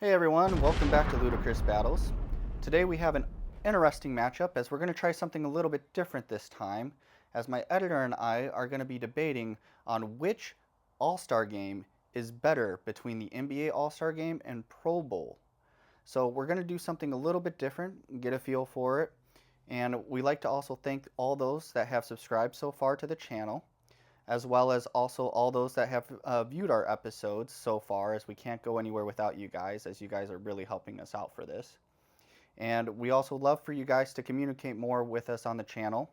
Hey everyone, welcome back to Ludicrous Battles. Today we have an interesting matchup as we're going to try something a little bit different this time, as my editor and I are going to be debating on which All-Star game is better between the NBA All-Star game and Pro Bowl. So we're going to do something a little bit different, get a feel for it, and we like to also thank all those that have subscribed so far to the channel, as well as also all those that have viewed our episodes so far, as we can't go anywhere without you guys, as you guys are really helping us out for this. And we also love for you guys to communicate more with us on the channel,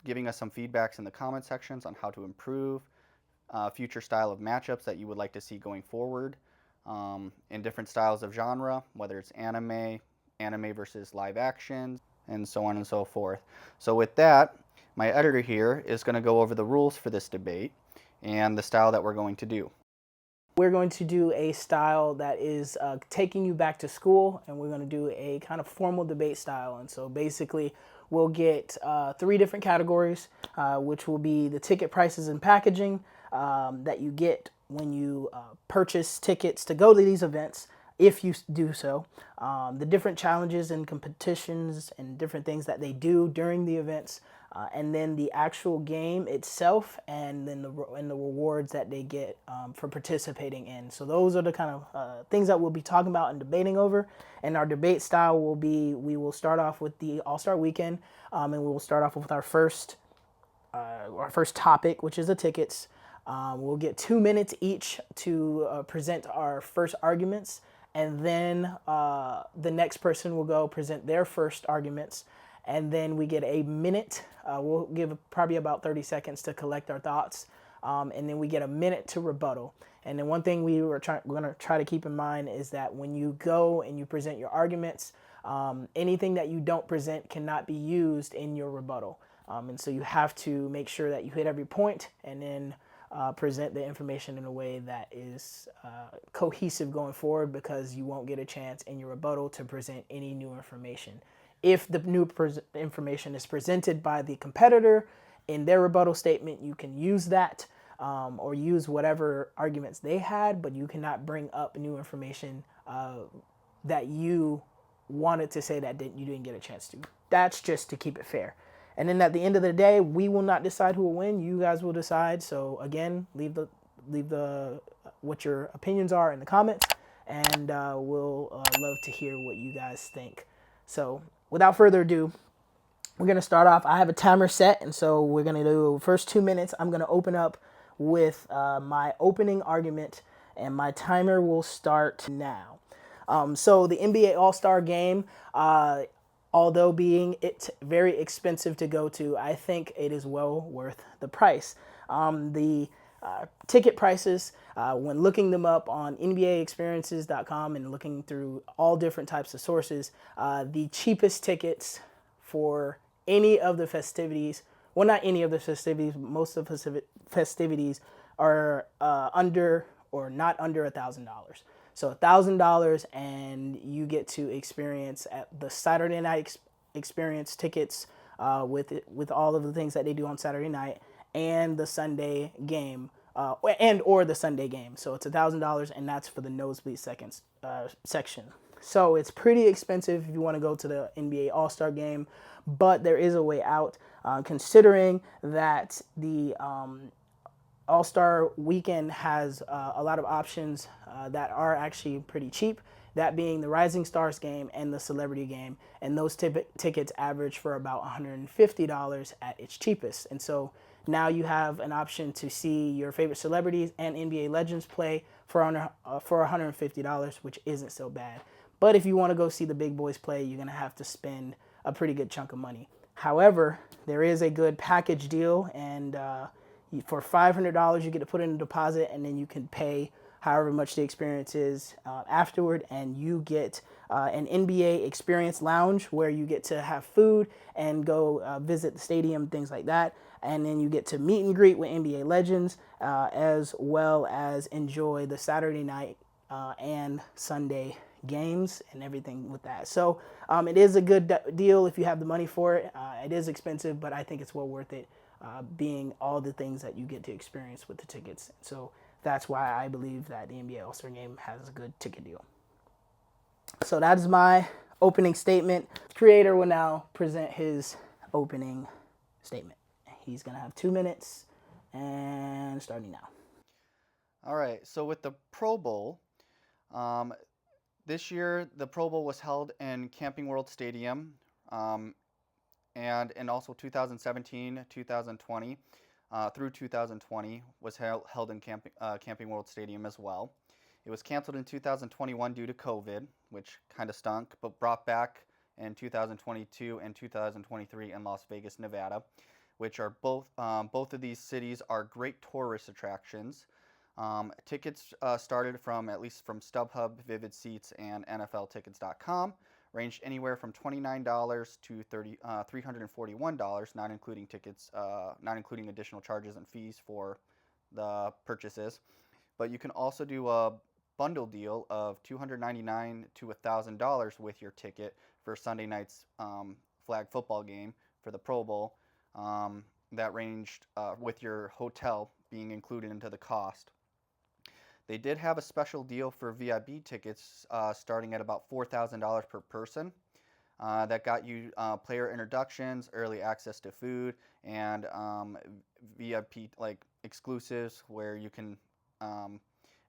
giving us some feedbacks in the comment sections on how to improve, future style of matchups that you would like to see going forward, in different styles of genre, whether it's anime versus live action, and so on and so forth. So with that, my editor here is going to go over the rules for this debate and the style that we're going to do. We're going to do a style that is taking you back to school, and we're going to do a kind of formal debate style. And so basically, we'll get three different categories, which will be the ticket prices and packaging that you get when you purchase tickets to go to these events, if you do so, the different challenges and competitions and different things that they do during the events, and then the actual game itself, and then the rewards that they get for participating in. So those are the kind of things that we'll be talking about and debating over. And our debate style will be, we will start off with the All-Star Weekend, and we will start off with our first topic, which is the tickets. We'll get 2 minutes each to present our first arguments, and then the next person will go present their first arguments, and then we get a minute. We'll give probably about 30 seconds to collect our thoughts, and then we get a minute to rebuttal. And then one thing we're going to try to keep in mind is that when you go and you present your arguments, anything that you don't present cannot be used in your rebuttal. And so you have to make sure that you hit every point, and then present the information in a way that is cohesive going forward, because you won't get a chance in your rebuttal to present any new information. If the new information is presented by the competitor in their rebuttal statement, you can use that, or use whatever arguments they had, but you cannot bring up new information that you wanted to say that you didn't get a chance to. That's just to keep it fair. And then at the end of the day, we will not decide who will win. You guys will decide. So again, leave the what your opinions are in the comments, and we'll love to hear what you guys think. So without further ado, we're gonna start off. I have a timer set, and so we're gonna do first 2 minutes. I'm gonna open up with my opening argument, and my timer will start now. So the NBA All-Star Game, although being it very expensive to go to, I think it is well worth the price. The ticket prices, when looking them up on NBAexperiences.com and looking through all different types of sources, the cheapest tickets for any of the festivities, well, not any of the festivities, most of the festivities are under or not under $1,000. So $1,000, and you get to experience at the Saturday night experience tickets with all of the things that they do on Saturday night, and the Sunday game, or the Sunday game. So it's $1,000, and that's for the nosebleed section. So it's pretty expensive if you want to go to the NBA All-Star Game, but there is a way out, considering that the All-Star Weekend has a lot of options that are actually pretty cheap, that being the Rising Stars game and the Celebrity game, and those tickets average for about $150 at its cheapest. And so now you have an option to see your favorite celebrities and NBA legends play for $150, which isn't so bad. But if you want to go see the big boys play, you're going to have to spend a pretty good chunk of money. However, there is a good package deal, and for $500, you get to put in a deposit, and then you can pay however much the experience is afterward, and you get an NBA experience lounge where you get to have food and go visit the stadium, things like that. And then you get to meet and greet with NBA legends, as well as enjoy the Saturday night and Sunday games and everything with that. So it is a good deal if you have the money for it. It is expensive, but I think it's well worth it, being all the things that you get to experience with the tickets. So that's why I believe that the NBA All-Star Game has a good ticket deal. So that is my opening statement. Creator will now present his opening statement. He's going to have 2 minutes and starting now. All right, so with the Pro Bowl, um, this year the Pro Bowl was held in Camping World Stadium, um, and in also 2017, 2020, through 2020 was held in Camping World Stadium as well. It was canceled in 2021 due to COVID, which kind of stunk, but brought back in 2022 and 2023 in Las Vegas, Nevada, which are both of these cities are great tourist attractions. Tickets started from at least from StubHub, Vivid Seats, and NFLTickets.com. Ranged anywhere from $29 to $341, not including not including additional charges and fees for the purchases. But you can also do a bundle deal of $299 to $1,000 with your ticket for Sunday night's flag football game for the Pro Bowl. That ranged with your hotel being included into the cost. They did have a special deal for VIP tickets starting at about $4,000 per person. That got you player introductions, early access to food, and VIP like exclusives where you can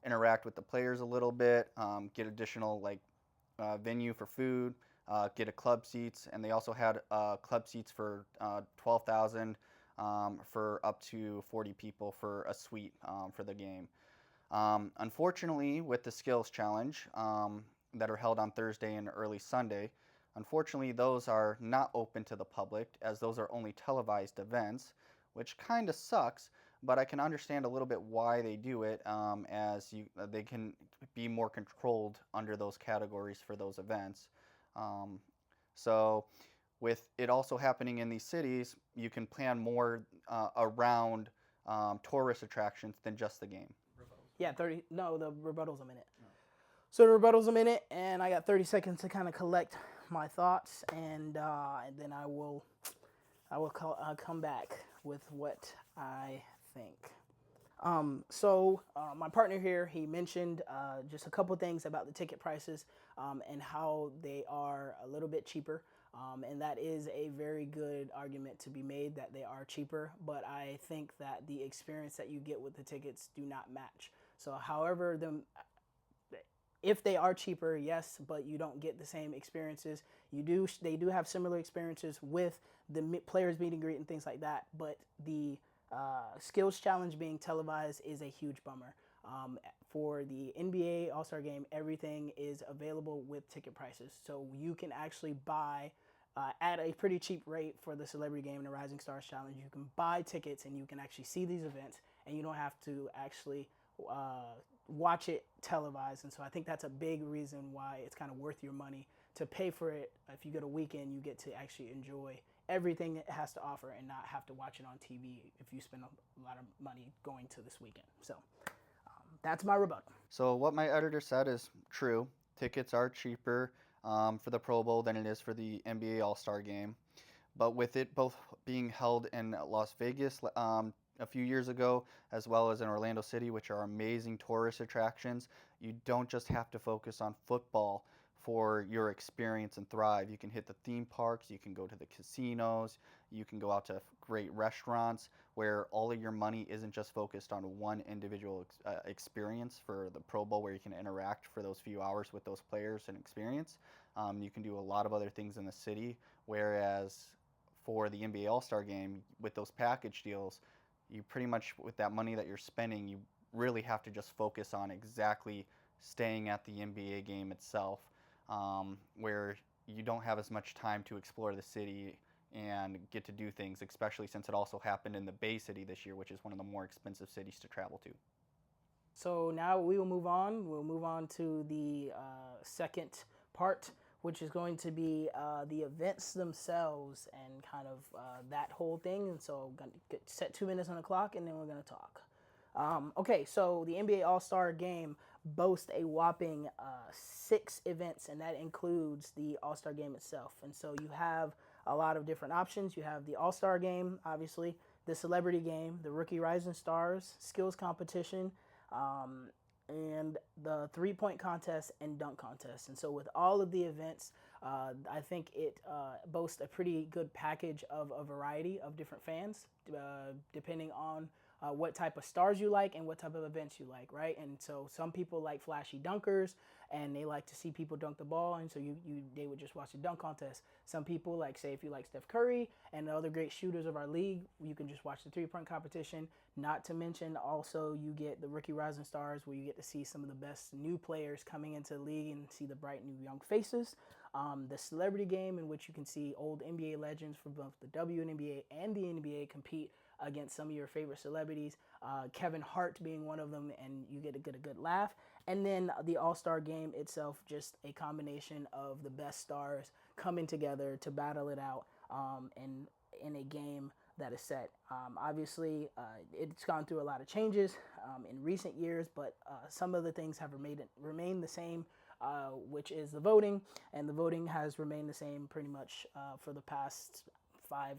interact with the players a little bit, get additional like venue for food, get a club seats, and they also had club seats for 12,000 for up to 40 people for a suite for the game. Unfortunately, with the skills challenge that are held on Thursday and early Sunday, unfortunately those are not open to the public as those are only televised events, which kind of sucks. But I can understand a little bit why they do it, as they can be more controlled under those categories for those events. So, with it also happening in these cities, you can plan more around tourist attractions than just the game. Yeah, 30. No, the rebuttal's a minute. So the rebuttal's a minute, and I got 30 seconds to kind of collect my thoughts, and then I will come back with what I think. My partner here, he mentioned just a couple things about the ticket prices and how they are a little bit cheaper. And that is a very good argument to be made that they are cheaper, but I think that the experience that you get with the tickets do not match. So however, if they are cheaper, yes, but you don't get the same experiences. They do have similar experiences with the players meet and greet and things like that, but the skills challenge being televised is a huge bummer. For the NBA All-Star Game, everything is available with ticket prices. So you can actually buy at a pretty cheap rate for the Celebrity Game and the Rising Stars Challenge. You can buy tickets and you can actually see these events, and you don't have to actually watch it televised. And so I think that's a big reason why it's kind of worth your money to pay for it. If you get a weekend, you get to actually enjoy everything it has to offer and not have to watch it on TV if you spend a lot of money going to this weekend. So that's my rebuttal. So what my editor said is true. Tickets are cheaper for the Pro Bowl than it is for the NBA All-Star Game. But with it both being held in Las Vegas a few years ago, as well as in Orlando City, which are amazing tourist attractions, you don't just have to focus on football for your experience and thrive. You can hit the theme parks, you can go to the casinos, you can go out to great restaurants where all of your money isn't just focused on one individual experience for the Pro Bowl where you can interact for those few hours with those players and experience. You can do a lot of other things in the city, whereas for the NBA All-Star Game, with those package deals, you pretty much, with that money that you're spending, you really have to just focus on exactly staying at the NBA game itself, where you don't have as much time to explore the city and get to do things, especially since it also happened in the Bay City this year, which is one of the more expensive cities to travel to. So now we will move on. We'll move on to the second part, which is going to be the events themselves and kind of that whole thing. And so I'm going to set 2 minutes on the clock, and then we're going to talk. Okay, so the NBA All-Star Game boasts a whopping 6 events, and that includes the All-Star Game itself. And so you have a lot of different options. You have the All-Star Game, obviously, the Celebrity Game, the Rookie Rising Stars, Skills Competition, and the 3-point contest and dunk contest. And so with all of the events, I think it boasts a pretty good package of a variety of different fans, depending on what type of stars you like and what type of events you like, right? And so some people like flashy dunkers and they like to see people dunk the ball, and so they would just watch the dunk contest. Some people, like, say, if you like Steph Curry and the other great shooters of our league, you can just watch the 3-point competition. Not to mention, also, you get the Rookie Rising Stars, where you get to see some of the best new players coming into the league and see the bright new young faces. The celebrity game, in which you can see old NBA legends from both the WNBA and the NBA compete against some of your favorite celebrities, Kevin Hart being one of them, and you get a good laugh. And then the All-Star game itself, just a combination of the best stars coming together to battle it out in a game that is set. Obviously, it's gone through a lot of changes in recent years, but some of the things have remained the same, which is the voting, and the voting has remained the same pretty much for the past 5-6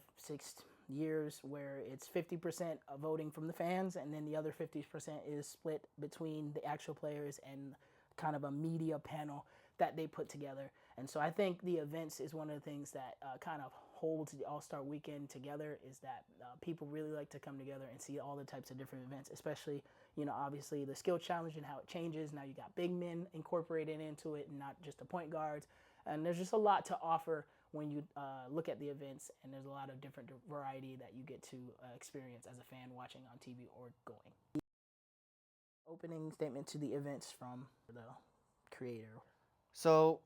years, where it's 50% voting from the fans, and then the other 50% is split between the actual players and kind of a media panel that they put together. And so I think the events is one of the things that kind of holds the All-Star weekend together, is that people really like to come together and see all the types of different events, especially, obviously the skill challenge and how it changes. Now you got big men incorporated into it and not just the point guards. And there's just a lot to offer when you look at the events, and there's a lot of different variety that you get to experience as a fan watching on TV or going. Opening statement to the events from the creator. So,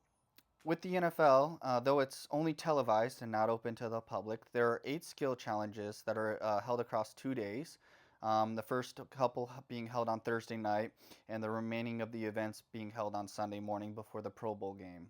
with the NFL, though it's only televised and not open to the public, there are 8 skill challenges that are held across 2 days. The first couple being held on Thursday night, and the remaining of the events being held on Sunday morning before the Pro Bowl game.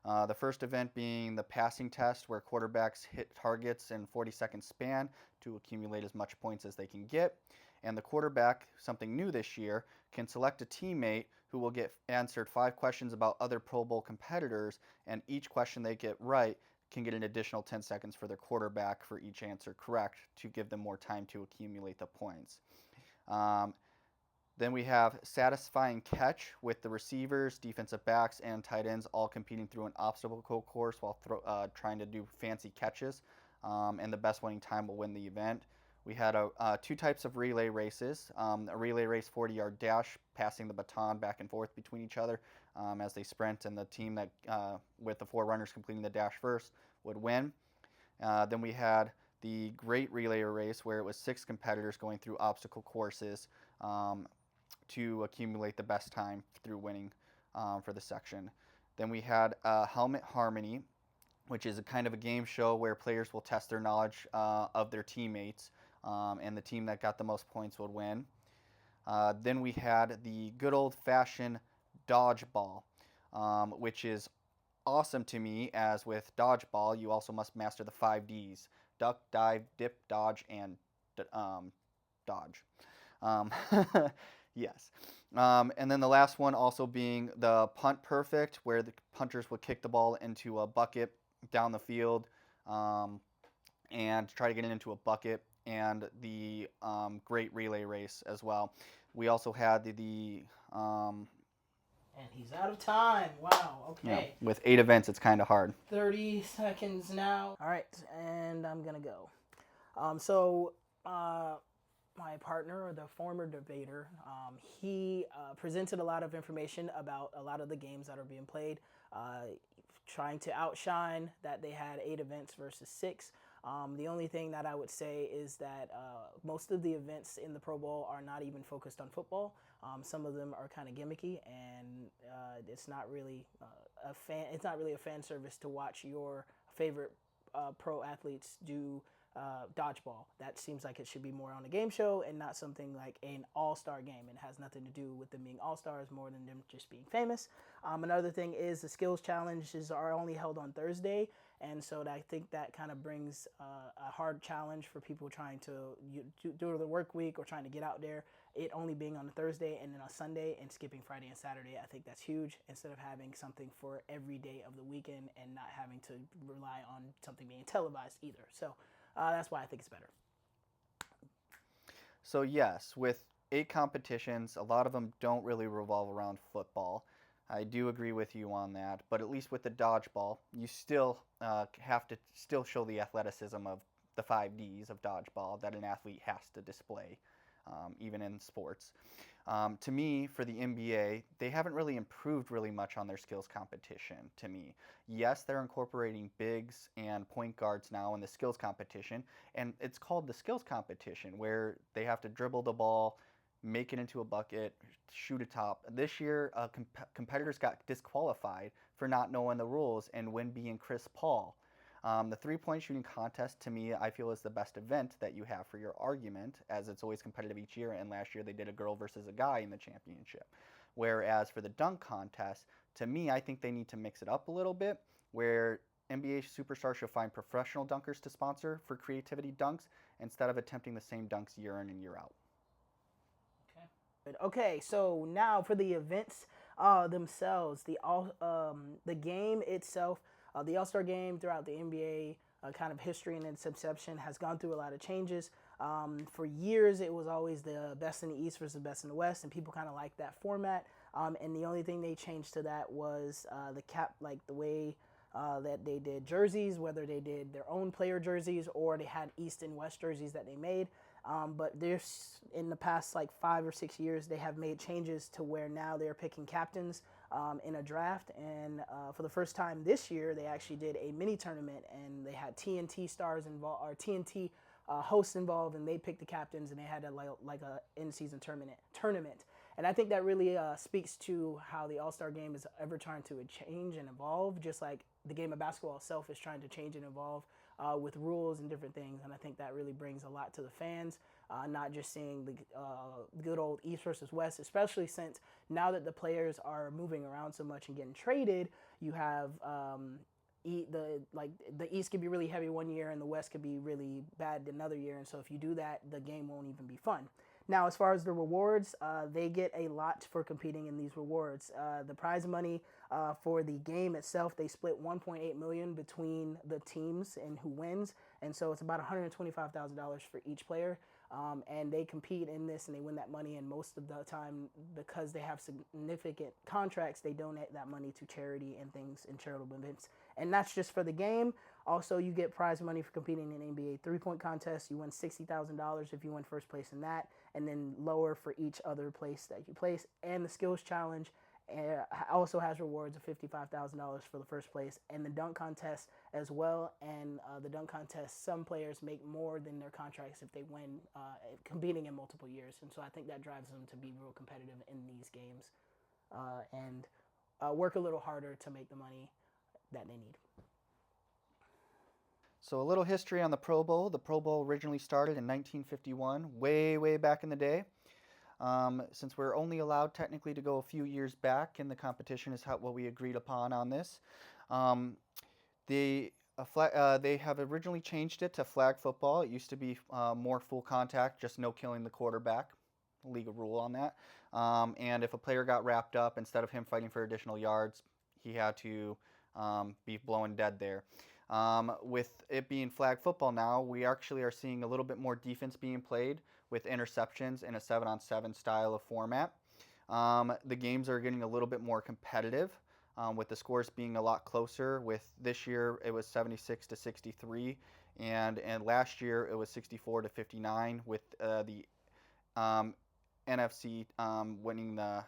The first event being the passing test, where quarterbacks hit targets in 40-second span to accumulate as much points as they can get. And the quarterback, something new this year, can select a teammate who will get answered 5 questions about other Pro Bowl competitors, and each question they get right can get an additional 10 seconds for their quarterback for each answer correct to give them more time to accumulate the points. Then we have satisfying catch, with the receivers, defensive backs, and tight ends all competing through an obstacle course while trying to do fancy catches, and the best winning time will win the event. We had 2 types of relay races, a relay race 40-yard dash, passing the baton back and forth between each other as they sprint, and the team that with the 4 runners completing the dash first would win. Then we had the great relay race, where it was 6 competitors going through obstacle courses to accumulate the best time through winning for the section. Then we had Helmet Harmony, which is a kind of a game show where players will test their knowledge of their teammates, and the team that got the most points would win. Then we had the good old-fashioned dodgeball, which is awesome to me, as with dodgeball, you also must master the 5 Ds: duck, dive, dip, dodge, and dodge. Yes. And then the last one also being the punt perfect, where the punters would kick the ball into a bucket down the field and try to get it into a bucket, and the great relay race as well. We also had the and he's out of time. Wow. Okay. with 8 events, it's kind of hard. 30 seconds now. All right, and I'm gonna go. So my partner, or the former debater, he presented a lot of information about a lot of the games that are being played, trying to outshine that they had 8 events versus 6. The only thing that I would say is that most of the events in the Pro Bowl are not even focused on football. Some of them are kind of gimmicky, and it's not really a fan service to watch your favorite pro athletes do dodgeball. That seems like it should be more on a game show and not something like an all-star game. It has nothing to do with them being all-stars, more than them just being famous. Another thing is the skills challenges are only held on Thursday, and so I think that kind of brings a hard challenge for people trying to do the work week or trying to get out there. It only being on a Thursday and then on Sunday, and skipping Friday and Saturday, I think that's huge, instead of having something for every day of the weekend and not having to rely on something being televised either. So that's why I think it's better. So yes, with 8 competitions. A lot of them don't really revolve around football. I do agree with you on that, but at least with the dodgeball, you still have to still show the athleticism of the 5 Ds of dodgeball that an athlete has to display, even in sports. To me, for the NBA, they haven't really improved really much on their skills competition. To me, yes, they're incorporating bigs and point guards now in the skills competition, and it's called the skills competition, where they have to dribble the ball, make it into a bucket, shoot a top. This year, competitors got disqualified for not knowing the rules, and when being Chris Paul. The 3-point shooting contest, to me, I feel is the best event that you have for your argument, as it's always competitive each year. And last year they did a girl versus a guy in the championship. Whereas for the dunk contest, to me, I think they need to mix it up a little bit, where NBA superstars should find professional dunkers to sponsor for creativity dunks instead of attempting the same dunks year in and year out. Okay, so now for the events themselves, the game itself, the All Star game throughout the NBA kind of history and its inception has gone through a lot of changes. For years, it was always the best in the East versus the best in the West, and people kind of liked that format. And the only thing they changed to that was the cap, like the way that they did jerseys, whether they did their own player jerseys or they had East and West jerseys that they made. But there's in the past like 5 or 6 years, they have made changes to where now they're picking captains in a draft. And for the first time this year, they actually did a mini tournament and they had TNT stars involved or TNT hosts involved, and they picked the captains and they had like a in-season tournament. And I think that really speaks to how the All-Star game is ever trying to change and evolve, just like the game of basketball itself is trying to change and evolve with rules and different things. And I think that really brings a lot to the fans, not just seeing the good old East versus West, especially since now that the players are moving around so much and getting traded, you have the East could be really heavy one year and the West could be really bad another year. And so if you do that, the game won't even be fun. Now, as far as the rewards, they get a lot for competing in these rewards. The prize money for the game itself, they split 1.8 million between the teams and who wins, and so it's about $125,000 for each player. And they compete in this and they win that money. And most of the time, because they have significant contracts, they donate that money to charity and things in charitable events. And that's just for the game. Also, you get prize money for competing in NBA 3-point contest. You win $60,000 if you win first place in that, and then lower for each other place that you place. And the skills challenge also has rewards of $55,000 for the first place, and the dunk contest as well. And the dunk contest, some players make more than their contracts if they win competing in multiple years. And so I think that drives them to be real competitive in these games and work a little harder to make the money that they need. So a little history on the Pro Bowl. The Pro Bowl originally started in 1951, way back in the day. Since we're only allowed technically to go a few years back in the competition is what we agreed upon on this. They have originally changed it to flag football. It used to be more full contact, just no killing the quarterback. League rule on that. And if a player got wrapped up, instead of him fighting for additional yards, he had to be blown dead there. With it being flag football now, we actually are seeing a little bit more defense being played with interceptions in a 7-on-7 style of format. The games are getting a little bit more competitive, with the scores being a lot closer. With this year, it was 76-63, and last year it was 64-59, with the NFC winning the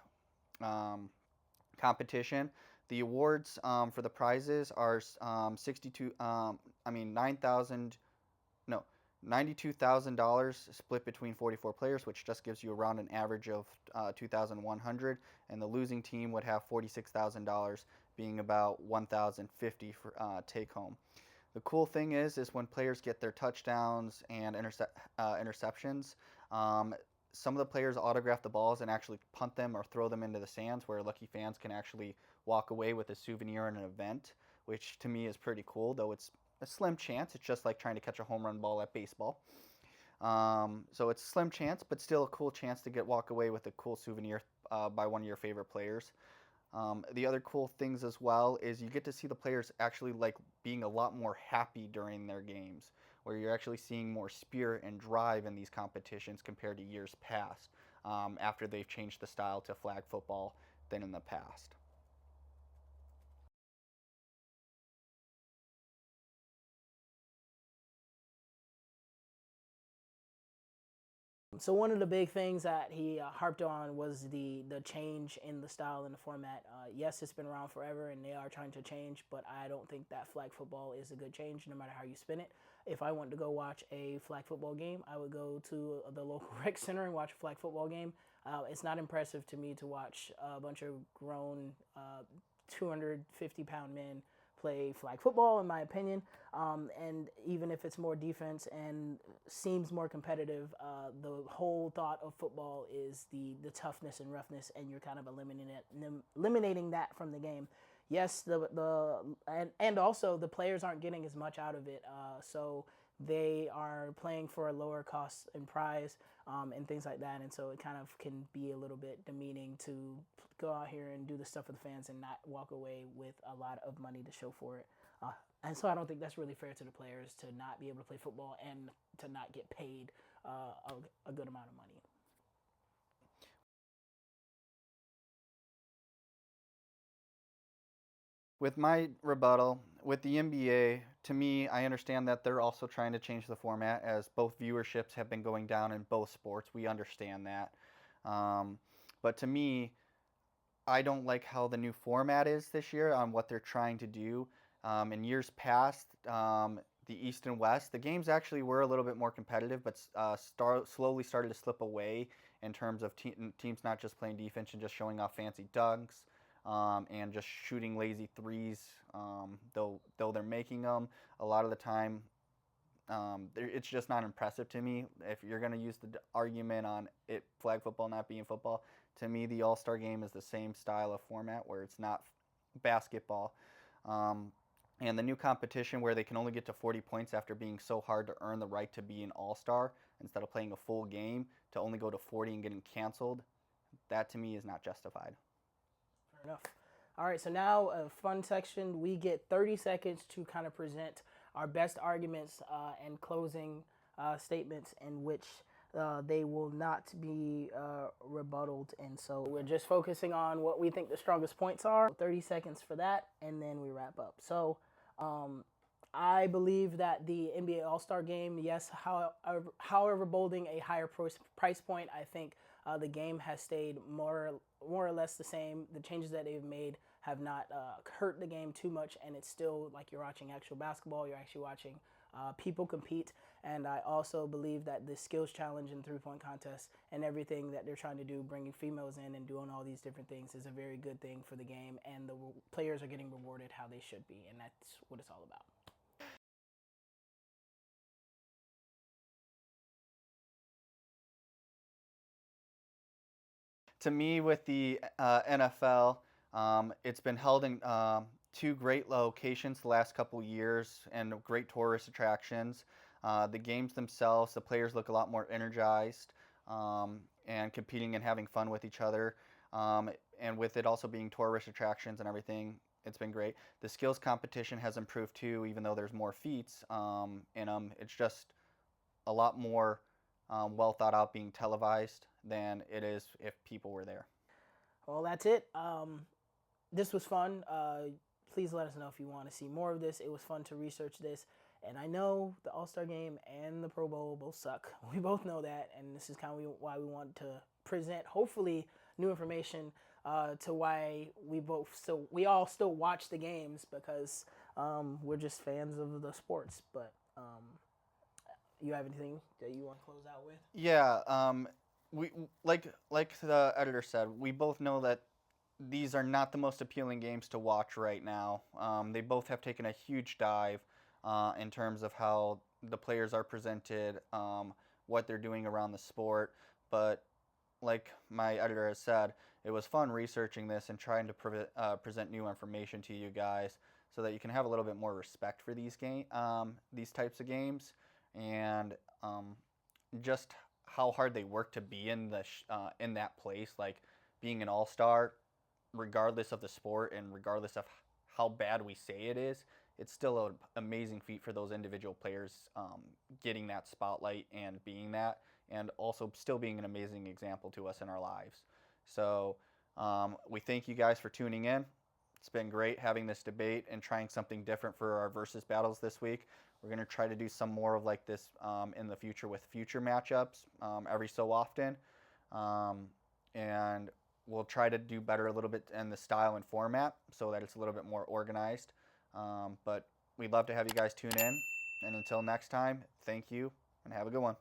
competition. The awards for the prizes are 92,000 split between 44 players, which just gives you around an average of 2,100, and the losing team would have $46,000, being about 1,050 for take home. The cool thing is when players get their touchdowns and interceptions, some of the players autograph the balls and actually punt them or throw them into the stands, where lucky fans can actually walk away with a souvenir in an event, which to me is pretty cool, though it's a slim chance. It's just like trying to catch a home run ball at baseball. So it's a slim chance, but still a cool chance to walk away with a cool souvenir by one of your favorite players. The other cool things as well is you get to see the players actually like being a lot more happy during their games, where you're actually seeing more spirit and drive in these competitions compared to years past. after they've changed the style to flag football than in the past. So one of the big things that he harped on was the change in the style and the format. Yes, it's been around forever, and they are trying to change, but I don't think that flag football is a good change, no matter how you spin it. If I want to go watch a flag football game, I would go to the local rec center and watch a flag football game. It's not impressive to me to watch a bunch of grown 250-pound men play flag football, in my opinion. And even if it's more defense and seems more competitive, the whole thought of football is the toughness and roughness, and you're kind of eliminating that from the game. Yes, and also the players aren't getting as much out of it, so they are playing for a lower cost and prize, and things like that, and so it kind of can be a little bit demeaning to go out here and do the stuff for the fans and not walk away with a lot of money to show for it. And so I don't think that's really fair to the players to not be able to play football and to not get paid a good amount of money. With my rebuttal, with the NBA, to me, I understand that they're also trying to change the format as both viewerships have been going down in both sports. We understand that. Um, but to me, I don't like how the new format is this year on what they're trying to do. In years past, the East and West, the games actually were a little bit more competitive, but slowly started to slip away in terms of teams not just playing defense and just showing off fancy dunks, and just shooting lazy threes. Though they're making them a lot of the time, it's just not impressive to me. If you're going to use the argument on it, flag football not being football, to me the All-Star game is the same style of format where it's not basketball. Um, and the new competition where they can only get to 40 points after being so hard to earn the right to be an All-Star instead of playing a full game to only go to 40 and getting canceled, that to me is not justified. Fair enough. All right, so now a fun section. We get 30 seconds to kind of present our best arguments and closing statements in which they will not be rebutted. And so we're just focusing on what we think the strongest points are. 30 seconds for that, and then we wrap up. So I believe that the NBA All-Star game, yes, however bolding a higher price point, I think the game has stayed more or less the same. The changes that they've made have not hurt the game too much, and it's still like you're watching actual basketball. You're actually watching people compete, and I also believe that the skills challenge and three-point contest and everything that they're trying to do, bringing females in and doing all these different things, is a very good thing for the game, and the players are getting rewarded how they should be, and that's what it's all about. To me, with the NFL, it's been held in two great locations the last couple years and great tourist attractions. The games themselves, the players look a lot more energized and competing and having fun with each other. And with it also being tourist attractions and everything, it's been great. The skills competition has improved too, even though there's more feats in them. It's just a lot more well thought out being televised than it is if people were there. Well, that's it. This was fun. Please let us know if you want to see more of this. It was fun to research this. And I know the All-Star game and the Pro Bowl both suck. We both know that. And this is kind of why we want to present, hopefully, new information to why we all still watch the games, because we're just fans of the sports. But you have anything that you want to close out with? Yeah, we like the editor said, we both know that these are not the most appealing games to watch right now. They both have taken a huge dive in terms of how the players are presented, what they're doing around the sport. But like my editor has said, it was fun researching this and trying to present new information to you guys so that you can have a little bit more respect for these types of games, and just how hard they work to be in that place, like being an all-star, regardless of the sport and regardless of how bad we say it is. It's still an amazing feat for those individual players getting that spotlight and being that, and also still being an amazing example to us in our lives. So we thank you guys for tuning in. It's been great having this debate and trying something different for our versus battles this week. We're going to try to do some more of like this in the future with future matchups every so often. And we'll try to do better a little bit in the style and format so that it's a little bit more organized. But we'd love to have you guys tune in. And until next time, thank you and have a good one.